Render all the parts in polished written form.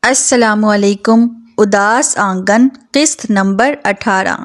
السلام علیکم۔ اداس آنگن، قسط نمبر 18۔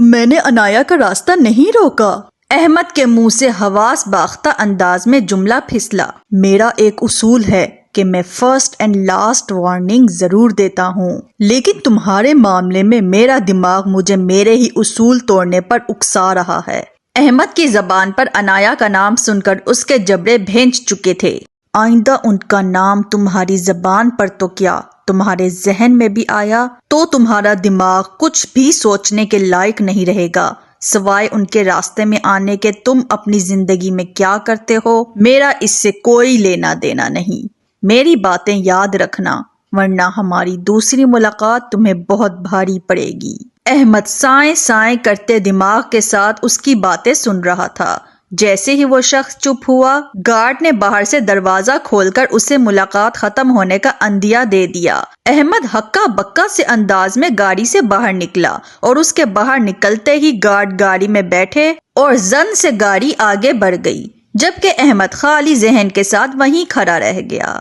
میں نے انایا کا راستہ نہیں روکا۔ احمد کے منہ سے حواس باختہ انداز میں جملہ پھسلا۔ میرا ایک اصول ہے کہ میں فرسٹ اینڈ لاسٹ وارننگ ضرور دیتا ہوں، لیکن تمہارے معاملے میں میرا دماغ مجھے میرے ہی اصول توڑنے پر اکسا رہا ہے۔ احمد کی زبان پر انایا کا نام سن کر اس کے جبڑے بھینچ چکے تھے۔ آئندہ ان کا نام تمہاری زبان پر تو کیا، تمہارے ذہن میں بھی آیا تو تمہارا دماغ کچھ بھی سوچنے کے لائق نہیں رہے گا، سوائے ان کے راستے میں آنے کے تم اپنی زندگی میں کیا کرتے ہو میرا اس سے کوئی لینا دینا نہیں۔ میری باتیں یاد رکھنا، ورنہ ہماری دوسری ملاقات تمہیں بہت بھاری پڑے گی۔ احمد سائیں سائیں کرتے دماغ کے ساتھ اس کی باتیں سن رہا تھا۔ جیسے ہی وہ شخص چپ ہوا، گارڈ نے باہر سے دروازہ کھول کر اسے ملاقات ختم ہونے کا عندیہ دے دیا۔ احمد ہکا بکا سے انداز میں گاڑی سے باہر نکلا اور اس کے باہر نکلتے ہی گارڈ گاڑی میں بیٹھے اور زن سے گاڑی آگے بڑھ گئی، جبکہ احمد خالی ذہن کے ساتھ وہیں کھڑا رہ گیا۔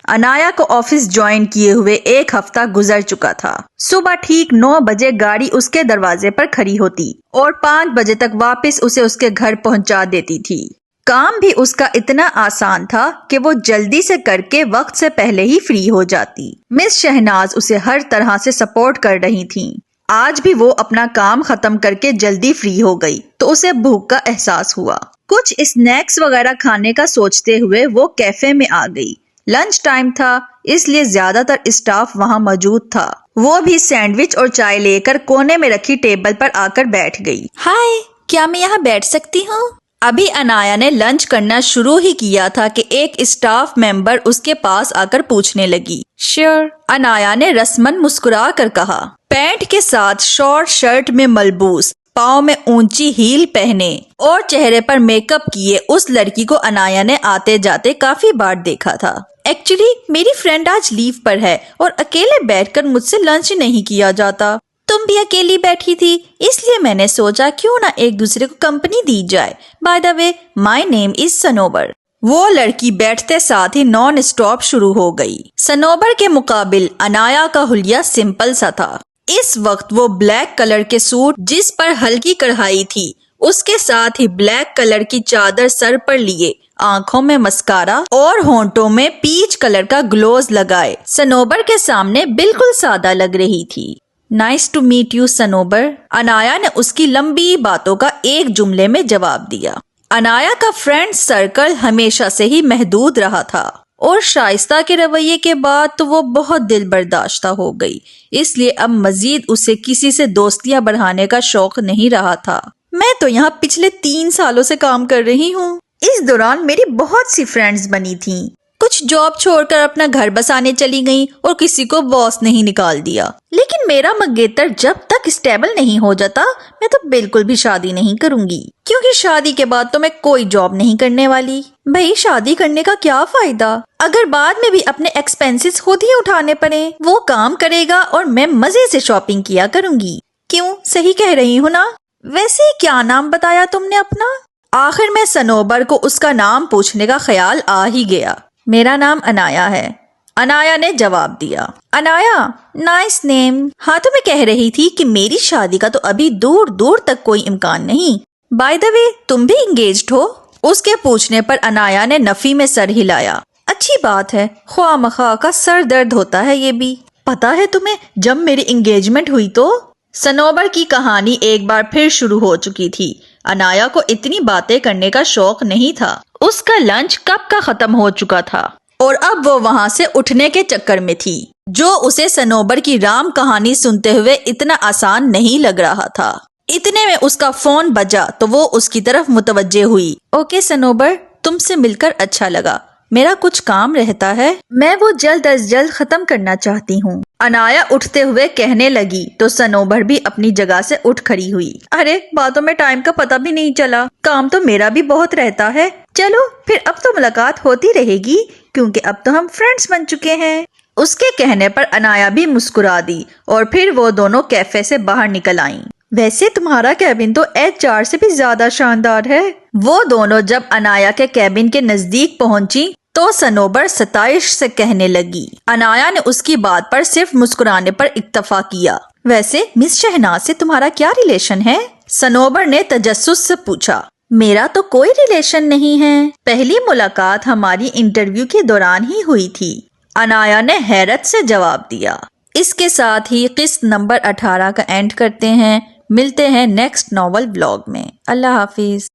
انایا کو آفس جوائن کیے ہوئے ایک ہفتہ گزر چکا تھا۔ صبح ٹھیک 9 بجے گاڑی اس کے دروازے پر کھڑی ہوتی اور 5 بجے تک واپس اسے اس کے گھر پہنچا دیتی تھی۔ کام بھی اس کا اتنا آسان تھا کہ وہ جلدی سے کر کے وقت سے پہلے ہی فری ہو جاتی۔ مس شہناز اسے ہر طرح سے سپورٹ کر رہی تھیں۔ آج بھی وہ اپنا کام ختم کر کے جلدی فری ہو گئی تو اسے بھوک کا احساس ہوا۔ کچھ اسنیکس وغیرہ کھانے کا سوچتے ہوئے وہ کیفے میں آ گئی۔ لنچ ٹائم تھا، اس لیے زیادہ تر اسٹاف وہاں موجود تھا۔ وہ بھی سینڈوچ اور چائے لے کر کونے میں رکھی ٹیبل پر آ کر بیٹھ گئی۔ ہائے، کیا میں یہاں بیٹھ سکتی ہوں؟ ابھی انایا نے لنچ کرنا شروع ہی کیا تھا کہ ایک اسٹاف ممبر اس کے پاس آ کر پوچھنے لگی۔ شیور، انایا نے رسمن مسکرا کر کہا۔ پینٹ کے ساتھ شارٹ شرٹ میں ملبوس، پاؤں میں اونچی ہیل پہنے اور چہرے پر میک اپ کیے اس لڑکی کو انایا نے آتے جاتے کافی بار دیکھا تھا۔ ایکچولی میری فرینڈ آج لیو پر ہے اور اکیلے بیٹھ کر مجھ سے لنچ نہیں کیا جاتا۔ تم بھی اکیلی بیٹھی تھی، اس لیے میں نے سوچا کیوں نہ ایک دوسرے کو کمپنی دی جائے۔ بائی دا وے، مائی نیم از سنوبر۔ وہ لڑکی بیٹھتے ساتھ ہی نان اسٹاپ شروع ہو گئی۔ سنوبر کے مقابل انایا کا حلیہ سمپل سا تھا۔ اس وقت وہ بلیک کلر کے سوٹ جس پر ہلکی کڑھائی تھی، اس کے ساتھ ہی بلیک کلر کی چادر سر پر لیے، آنکھوں میں مسکارا اور ہونٹوں میں پیچ کلر کا گلوز لگائے سنوبر کے سامنے بالکل سادہ لگ رہی تھی۔ Nice to meet you Sanobar, Anaya نے اس کی لمبی باتوں کا ایک جملے میں جواب دیا۔ انایا کا فرینڈ سرکل ہمیشہ سے ہی محدود رہا تھا اور شائستہ کے رویے کے بعد تو وہ بہت دل برداشتہ ہو گئی، اس لیے اب مزید اسے کسی سے دوستیاں بڑھانے کا شوق نہیں رہا تھا۔ میں تو یہاں پچھلے 3 سالوں سے کام کر رہی ہوں۔ اس دوران میری بہت سی فرینڈز بنی تھیں۔ کچھ جاب چھوڑ کر اپنا گھر بسانے چلی گئیں اور کسی کو باس نہیں نکال دیا، لیکن میرا منگیتر جب تک اسٹیبل نہیں ہو جاتا میں تو بالکل بھی شادی نہیں کروں گی، کیونکہ شادی کے بعد تو میں کوئی جاب نہیں کرنے والی۔ بھئی شادی کرنے کا کیا فائدہ اگر بعد میں بھی اپنے ایکسپینسز خود ہی اٹھانے پڑے؟ وہ کام کرے گا اور میں مزے سے شاپنگ کیا کروں گی۔ کیوں، صحیح کہہ رہی ہوں نا؟ ویسے کیا نام بتایا تم نے اپنا؟ آخر میں سنوبر کو اس کا نام پوچھنے کا خیال آ ہی گیا۔ میرا نام انایا ہے، انایا نے جواب دیا۔ انایا، نائس نیم۔ ہاں تو میں کہہ رہی تھی کہ میری شادی کا تو ابھی دور دور تک کوئی امکان نہیں۔ بائی دا وے، تم بھی انگیجڈ ہو؟ اس کے پوچھنے پر انایا نے نفی میں سر ہلایا۔ اچھی بات ہے، خواہ مخواہ کا سر درد ہوتا ہے یہ بھی۔ پتا ہے تمہیں جب میری انگیجمنٹ ہوئی تو سنوبر کی کہانی ایک بار پھر شروع ہو چکی تھی۔ انایا کو اتنی باتیں کرنے کا شوق نہیں تھا۔ اس کا لنچ کب کا ختم ہو چکا تھا اور اب وہ وہاں سے اٹھنے کے چکر میں تھی، جو اسے سنوبر کی رام کہانی سنتے ہوئے اتنا آسان نہیں لگ رہا تھا۔ اتنے میں اس کا فون بجا تو وہ اس کی طرف متوجہ ہوئی۔ اوکے سنوبر، تم سے مل کر اچھا لگا، میرا کچھ کام رہتا ہے، میں وہ جلد از جلد ختم کرنا چاہتی ہوں۔ انایا اٹھتے ہوئے کہنے لگی تو سنوبر بھی اپنی جگہ سے اٹھ کھڑی ہوئی۔ ارے باتوں میں ٹائم کا پتہ بھی نہیں چلا، کام تو میرا بھی بہت رہتا ہے۔ چلو پھر اب تو ملاقات ہوتی رہے گی کیونکہ اب تو ہم فرینڈز بن چکے ہیں۔ اس کے کہنے پر انایا بھی مسکرا دی اور پھر وہ دونوں کیفے سے باہر نکل آئیں۔ ویسے تمہارا کیبن تو HR سے بھی زیادہ شاندار ہے۔ وہ دونوں جب انایا کے کیبن کے نزدیک پہنچی تو صنوبر ستائش سے کہنے لگی۔ عنایا نے اس کی بات پر صرف مسکرانے پر اکتفا کیا۔ ویسے مس شہناز سے تمہارا کیا ریلیشن ہے؟ صنوبر نے تجسس سے پوچھا۔ میرا تو کوئی ریلیشن نہیں ہے، پہلی ملاقات ہماری انٹرویو کے دوران ہی ہوئی تھی، عنایا نے حیرت سے جواب دیا۔ اس کے ساتھ ہی قسط نمبر 18 کا اینڈ کرتے ہیں۔ ملتے ہیں نیکسٹ ناول ولاگ میں۔ اللہ حافظ۔